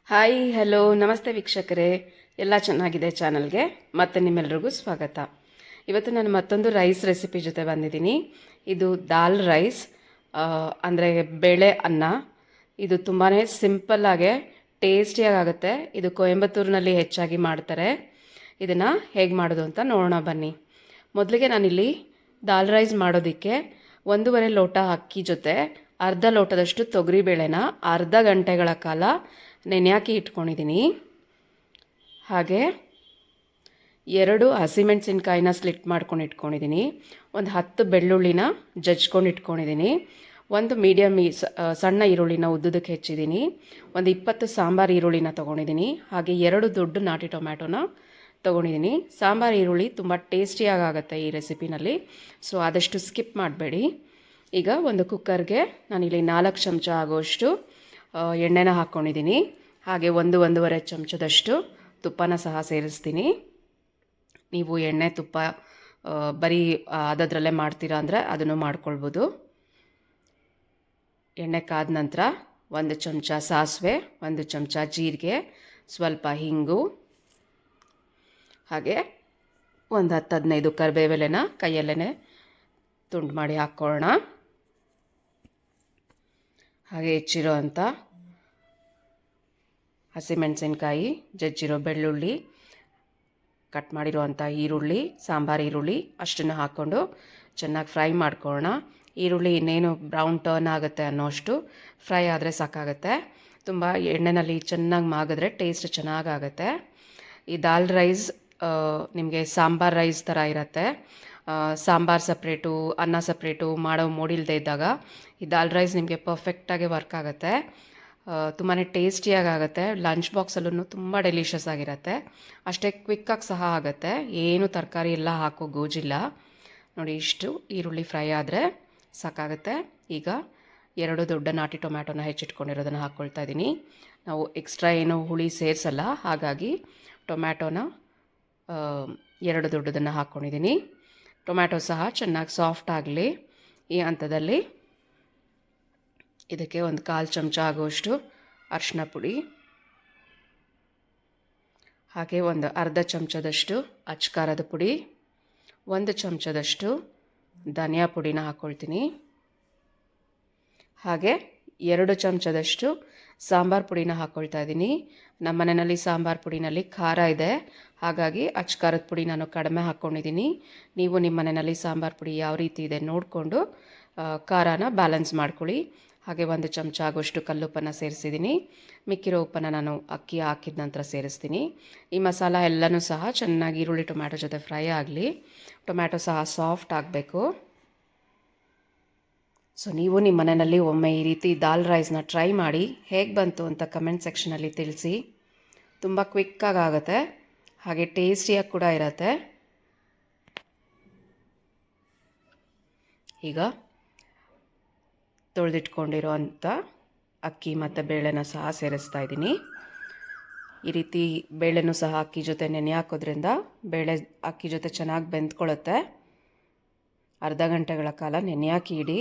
Hi hello ನಮಸ್ತೆ ವೀಕ್ಷಕರೇ, ಎಲ್ಲ ಚೆನ್ನಾಗಿದೆ ಚಾನಲ್ಗೆ ಮತ್ತೆ ನಿಮ್ಮೆಲ್ರಿಗೂ ಸ್ವಾಗತ. ಇವತ್ತು ನಾನು ಮತ್ತೊಂದು ರೈಸ್ ರೆಸಿಪಿ ಜೊತೆ ಬಂದಿದ್ದೀನಿ. ಇದು ದಾಲ್ ರೈಸ್ ಅಂದರೆ ಬೇಳೆ ಅನ್ನ. ಇದು ತುಂಬಾ ಸಿಂಪಲ್ಲಾಗೆ ಟೇಸ್ಟಿಯಾಗಿ ಆಗುತ್ತೆ. ಇದು ಕೊಯಂಬತ್ತೂರಿನಲ್ಲಿ ಹೆಚ್ಚಾಗಿ ಮಾಡ್ತಾರೆ. ಇದನ್ನು ಹೇಗೆ ಮಾಡೋದು ಅಂತ ನೋಡೋಣ ಬನ್ನಿ. ಮೊದಲಿಗೆ ನಾನಿಲ್ಲಿ ದಾಲ್ ರೈಸ್ ಮಾಡೋದಕ್ಕೆ 1.5 ಲೋಟ ಅಕ್ಕಿ ಜೊತೆ ಅರ್ಧ ಲೋಟದಷ್ಟು ತೊಗರಿಬೇಳೆನ ಅರ್ಧ ಗಂಟೆಗಳ ಕಾಲ ನೆನೆಯಾಕಿ ಇಟ್ಕೊಂಡಿದ್ದೀನಿ. ಹಾಗೆ 2 ಹಸಿಮೆಣಸಿನ್ಕಾಯಿನ ಸ್ಲಿಟ್ ಮಾಡ್ಕೊಂಡು ಇಟ್ಕೊಂಡಿದ್ದೀನಿ. ಒಂದು 10 ಬೆಳ್ಳುಳ್ಳಿನ ಜಜ್ಕೊಂಡು ಇಟ್ಕೊಂಡಿದ್ದೀನಿ. ಒಂದು ಮೀಡಿಯಮ್ ಸಣ್ಣ ಈರುಳ್ಳಿನ ಉದ್ದುದಕ್ಕೆ ಹೆಚ್ಚಿದ್ದೀನಿ. ಒಂದು 20 ಸಾಂಬಾರು ಈರುಳ್ಳಿನ ತೊಗೊಂಡಿದ್ದೀನಿ. ಹಾಗೆ 2 ದೊಡ್ಡ ನಾಟಿ ಟೊಮ್ಯಾಟೋನ ತೊಗೊಂಡಿದ್ದೀನಿ. ಸಾಂಬಾರು ಈರುಳ್ಳಿ ತುಂಬ ಟೇಸ್ಟಿಯಾಗಿ ಆಗುತ್ತೆ ಈ ರೆಸಿಪಿನಲ್ಲಿ, ಸೊ ಆದಷ್ಟು ಸ್ಕಿಪ್ ಮಾಡಬೇಡಿ. ಈಗ ಒಂದು ಕುಕ್ಕರ್ಗೆ ನಾನಿಲ್ಲಿ 4 ಚಮಚ ಆಗೋಷ್ಟು ಎಣ್ಣೆನ ಹಾಕ್ಕೊಂಡಿದ್ದೀನಿ. ಹಾಗೆ 1-1.5 ಚಮಚದಷ್ಟು ತುಪ್ಪನ ಸಹ ಸೇರಿಸ್ತೀನಿ. ನೀವು ಎಣ್ಣೆ ತುಪ್ಪ ಬರೀ ಅದರಲ್ಲೇ ಮಾಡ್ತೀರಾ ಅಂದರೆ ಅದನ್ನು ಮಾಡ್ಕೊಳ್ಬೋದು. ಎಣ್ಣೆ ಕಾದ ನಂತರ 1 ಚಮಚ ಸಾಸಿವೆ, 1 ಚಮಚ ಜೀರಿಗೆ, ಸ್ವಲ್ಪ ಹಿಂಗು, ಹಾಗೆ ಒಂದು 10-15 ಕರಿಬೇವೆಲೆನ ಕೈಯಲ್ಲೇ ತುಂಡು ಮಾಡಿ ಹಾಕ್ಕೊಳ್ಳೋಣ. ಹಾಗೆ ಹೆಚ್ಚಿರೋ ಅಂಥ ಹಸಿಮೆಣಸಿನ್ಕಾಯಿ, ಜಜ್ಜಿರೋ ಬೆಳ್ಳುಳ್ಳಿ, ಕಟ್ ಮಾಡಿರೋವಂಥ ಈರುಳ್ಳಿ, ಸಾಂಬಾರು ಈರುಳ್ಳಿ ಅಷ್ಟನ್ನು ಹಾಕ್ಕೊಂಡು ಚೆನ್ನಾಗಿ ಫ್ರೈ ಮಾಡ್ಕೊಳ್ಳೋಣ. ಈರುಳ್ಳಿ ಇನ್ನೇನು ಬ್ರೌನ್ ಟರ್ನ್ ಆಗುತ್ತೆ ಅನ್ನೋಷ್ಟು ಫ್ರೈ ಆದರೆ ಸಾಕಾಗುತ್ತೆ. ತುಂಬ ಎಣ್ಣೆಯಲ್ಲಿ ಚೆನ್ನಾಗಿ ಮಾಗಿದ್ರೆ ಟೇಸ್ಟ್ ಚೆನ್ನಾಗಾಗುತ್ತೆ. ಈ ದಾಲ್ ರೈಸ್ ನಿಮಗೆ ಸಾಂಬಾರು ರೈಸ್ ಥರ ಇರುತ್ತೆ. ಸಾಂಬಾರು ಸಪ್ರೇಟು, ಅನ್ನ ಸಪ್ರೇಟು ಮಾಡೋ ಮೂಡಿಲ್ದೇ ಇದ್ದಾಗ ಈ ದಾಲ್ ರೈಸ್ ನಿಮಗೆ ಪರ್ಫೆಕ್ಟಾಗಿ ವರ್ಕ್ ಆಗುತ್ತೆ. ತುಂಬಾ ಟೇಸ್ಟಿಯಾಗಿ ಆಗುತ್ತೆ. ಲಂಚ್ ಬಾಕ್ಸಲ್ಲೂ ತುಂಬ ಡೆಲಿಷಿಯಸ್ ಆಗಿರುತ್ತೆ. ಅಷ್ಟೇ ಕ್ವಿಕ್ಕಾಗಿ ಸಹ ಆಗುತ್ತೆ. ಏನು ತರಕಾರಿ ಎಲ್ಲ ಹಾಕೋ ಗೋಜಿಲ್ಲ. ನೋಡಿ, ಇಷ್ಟು ಈರುಳ್ಳಿ ಫ್ರೈ ಆದರೆ ಸಾಕಾಗುತ್ತೆ. ಈಗ 2 ದೊಡ್ಡ ನಾಟಿ ಟೊಮ್ಯಾಟೋನ ಹೆಚ್ಚಿಟ್ಕೊಂಡಿರೋದನ್ನು ಹಾಕ್ಕೊಳ್ತಾ ಇದ್ದೀನಿ. ನಾವು ಎಕ್ಸ್ಟ್ರಾ ಏನೋ ಹುಳಿ ಸೇರಿಸಲ್ಲ, ಹಾಗಾಗಿ ಟೊಮ್ಯಾಟೋನ 2 ದೊಡ್ಡದನ್ನು ಹಾಕ್ಕೊಂಡಿದ್ದೀನಿ. ಟೊಮ್ಯಾಟೊ ಸಹ ಚೆನ್ನಾಗಿ ಸಾಫ್ಟ್ ಆಗಲಿ. ಈ ಹಂತದಲ್ಲಿ ಇದಕ್ಕೆ 1/4 ಚಮಚ ಆಗುವಷ್ಟು ಅರಿಶಿನ ಪುಡಿ, ಹಾಗೆ ಒಂದು ಅರ್ಧ ಚಮಚದಷ್ಟು ಅಚ್ಕಾರದ ಪುಡಿ, 1 ಚಮಚದಷ್ಟು ಧನಿಯಾ ಪುಡಿನ ಹಾಕ್ಕೊಳ್ತೀನಿ. ಹಾಗೆ 2 ಚಮಚದಷ್ಟು ಸಾಂಬಾರು ಪುಡಿನ ಹಾಕ್ಕೊಳ್ತಾ ಇದ್ದೀನಿ. ನಮ್ಮ ಮನೆಯಲ್ಲಿ ಸಾಂಬಾರು ಪುಡಿನಲ್ಲಿ ಖಾರ ಇದೆ, ಹಾಗಾಗಿ ಅಚ್ಕಾರದ ಪುಡಿ ನಾನು ಕಡಿಮೆ ಹಾಕ್ಕೊಂಡಿದ್ದೀನಿ. ನೀವು ನಿಮ್ಮ ಮನೆಯಲ್ಲಿ ಸಾಂಬಾರು ಪುಡಿ ಯಾವ ರೀತಿ ಇದೆ ನೋಡಿಕೊಂಡು ಖಾರನ ಬ್ಯಾಲೆನ್ಸ್ ಮಾಡ್ಕೊಳ್ಳಿ. ಹಾಗೆ 1 ಚಮಚ ಆಗೋಷ್ಟು ಕಲ್ಲುಪ್ಪನ್ನು ಸೇರಿಸಿದ್ದೀನಿ. ಮಿಕ್ಕಿರೋ ಉಪ್ಪನ್ನು ನಾನು ಅಕ್ಕಿ ಹಾಕಿದ ನಂತರ ಸೇರಿಸ್ತೀನಿ. ಈ ಮಸಾಲ ಎಲ್ಲನೂ ಸಹ ಚೆನ್ನಾಗಿ ಈರುಳ್ಳಿ ಟೊಮ್ಯಾಟೊ ಜೊತೆ ಫ್ರೈ ಆಗಲಿ. ಟೊಮ್ಯಾಟೊ ಸಹ ಸಾಫ್ಟ್ ಆಗಬೇಕು. ಸೊ ನೀವು ನಿಮ್ಮ ಮನೆಯಲ್ಲಿ ಒಮ್ಮೆ ಈ ರೀತಿ ದಾಲ್ ರೈಸ್ನ ಟ್ರೈ ಮಾಡಿ, ಹೇಗೆ ಬಂತು ಅಂತ ಕಮೆಂಟ್ ಸೆಕ್ಷನಲ್ಲಿ ತಿಳಿಸಿ. ತುಂಬ ಕ್ವಿಕ್ಕಾಗಿ ಆಗುತ್ತೆ, ಹಾಗೆ ಟೇಸ್ಟಿಯಾಗಿ ಕೂಡ ಇರುತ್ತೆ. ಈಗ ತೊಳೆದಿಟ್ಕೊಂಡಿರೋ ಅಂಥ ಅಕ್ಕಿ ಮತ್ತು ಬೇಳೆನ ಸಹ ಸೇರಿಸ್ತಾ ಇದ್ದೀನಿ. ಈ ರೀತಿ ಬೇಳೆನೂ ಸಹ ಅಕ್ಕಿ ಜೊತೆ ನೆನೆ ಹಾಕೋದ್ರಿಂದ ಬೇಳೆ ಅಕ್ಕಿ ಜೊತೆ ಚೆನ್ನಾಗಿ ಬೆಂದ್ಕೊಳ್ಳುತ್ತೆ. ಅರ್ಧ ಗಂಟೆಗಳ ಕಾಲ ನೆನೆ ಹಾಕಿ ಇಡಿ.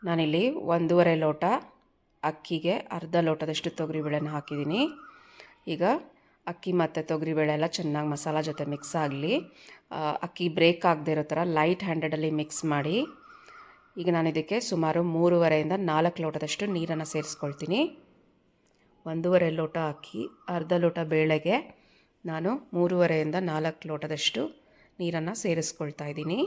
ನಾನಿಲ್ಲಿ 1.5 ಲೋಟ ಅಕ್ಕಿಗೆ ಅರ್ಧ ಲೋಟದಷ್ಟು ತೊಗರಿಬೇಳೆನ ಹಾಕಿದ್ದೀನಿ. ಈಗ ಅಕ್ಕಿ ಮತ್ತು ತೊಗರಿಬೇಳೆ ಎಲ್ಲ ಚೆನ್ನಾಗಿ ಮಸಾಲ ಜೊತೆ ಮಿಕ್ಸ್ ಆಗಲಿ. ಅಕ್ಕಿ ಬ್ರೇಕ್ ಆಗದೆ ಇರೋ ಥರ ಲೈಟ್ ಹ್ಯಾಂಡೆಡಲ್ಲಿ ಮಿಕ್ಸ್ ಮಾಡಿ. ಈಗ ನಾನು ಇದಕ್ಕೆ ಸುಮಾರು 3.5 ಇಂದ 4 ಲೋಟದಷ್ಟು ನೀರನ್ನು ಸೇರಿಸ್ಕೊಳ್ತೀನಿ. 1.5 ಲೋಟ ಅಕ್ಕಿ, ಅರ್ಧ ಲೋಟ ಬೇಳೆಗೆ ನಾನು 3.5 ಇಂದ 4 ಲೋಟದಷ್ಟು ನೀರನ್ನು ಸೇರಿಸ್ಕೊಳ್ತಾ ಇದ್ದೀನಿ.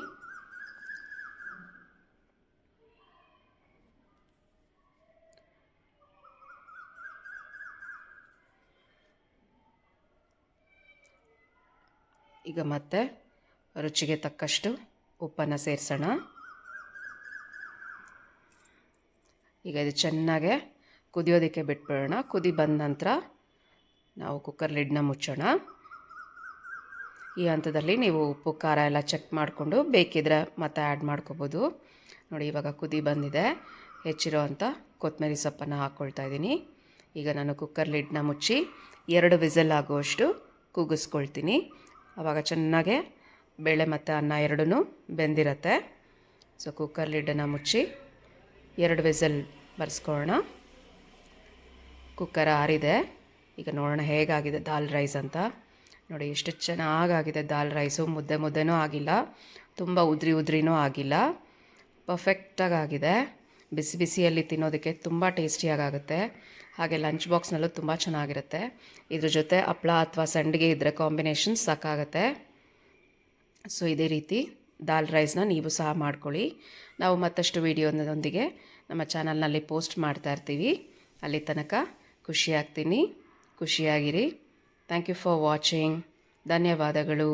ಈಗ ಮತ್ತೆ ರುಚಿಗೆ ತಕ್ಕಷ್ಟು ಉಪ್ಪನ್ನು ಸೇರಿಸೋಣ. ಈಗ ಇದು ಚೆನ್ನಾಗೆ ಕುದಿಯೋದಕ್ಕೆ ಬಿಟ್ಬಿಡೋಣ. ಕುದಿ ಬಂದ ನಂತರ ನಾವು ಕುಕ್ಕರ್ ಲಿಡ್ನ ಮುಚ್ಚೋಣ. ಈ ಹಂತದಲ್ಲಿ ನೀವು ಉಪ್ಪು ಖಾರ ಎಲ್ಲ ಚೆಕ್ ಮಾಡಿಕೊಂಡು ಬೇಕಿದ್ರೆ ಮತ್ತೆ ಆ್ಯಡ್ ಮಾಡ್ಕೋಬೋದು. ನೋಡಿ, ಇವಾಗ ಕುದಿ ಬಂದಿದೆ. ಹೆಚ್ಚಿರೋ ಅಂಥ ಕೊತ್ತಂಬರಿ ಸೊಪ್ಪನ್ನು ಹಾಕ್ಕೊಳ್ತಾ ಇದ್ದೀನಿ. ಈಗ ನಾನು ಕುಕ್ಕರ್ ಲಿಡ್ನ ಮುಚ್ಚಿ 2 ವಿಸಲ್ ಆಗುವಷ್ಟು ಕೂಗಿಸ್ಕೊಳ್ತೀನಿ. ಆವಾಗ ಚೆನ್ನಾಗೆ ಬೇಳೆ ಮತ್ತು ಅನ್ನ ಎರಡೂ ಬೆಂದಿರುತ್ತೆ. ಸೊ ಕುಕ್ಕರ್ ಲಿಡ್ಡನ್ನು ಮುಚ್ಚಿ 2 ವಿಸಲ್ ಬರ್ಸ್ಕೊಳ್ಳೋಣ. ಕುಕ್ಕರ್ ಆರಿದೆ. ಈಗ ನೋಡೋಣ ಹೇಗಾಗಿದೆ ದಾಲ್ ರೈಸ್ ಅಂತ. ನೋಡಿ ಎಷ್ಟು ಚೆನ್ನಾಗಾಗಿದೆ ದಾಲ್ ರೈಸು. ಮುದ್ದೆನೂ ಆಗಿಲ್ಲ, ತುಂಬ ಉದ್ರಿನೂ ಆಗಿಲ್ಲ, ಪರ್ಫೆಕ್ಟಾಗಿ ಆಗಿದೆ. ಬಿಸಿ ಬಿಸಿಯಲ್ಲಿ ತಿನ್ನೋದಕ್ಕೆ ತುಂಬ ಟೇಸ್ಟಿಯಾಗುತ್ತೆ. ಹಾಗೆ ಲಂಚ್ ಬಾಕ್ಸ್ನಲ್ಲೂ ತುಂಬ ಚೆನ್ನಾಗಿರುತ್ತೆ. ಇದ್ರ ಜೊತೆ ಹಪ್ಳ ಅಥವಾ ಸಂಡಿಗೆ ಇದ್ದರೆ ಕಾಂಬಿನೇಷನ್ ಸಾಕಾಗುತ್ತೆ. ಸೊ ಇದೇ ರೀತಿ ದಾಲ್ ರೈಸ್ನ ನೀವು ಸಹ ಮಾಡ್ಕೊಳ್ಳಿ. ನಾವು ಮತ್ತಷ್ಟು ವೀಡಿಯೋದೊಂದಿಗೆ ನಮ್ಮ ಚಾನಲ್ನಲ್ಲಿ ಪೋಸ್ಟ್ ಮಾಡ್ತಾ ಇರ್ತೀವಿ. ಅಲ್ಲಿ ತನಕ ಖುಷಿಯಾಗಿರಿ. Thank you for watching. ಧನ್ಯವಾದಗಳು.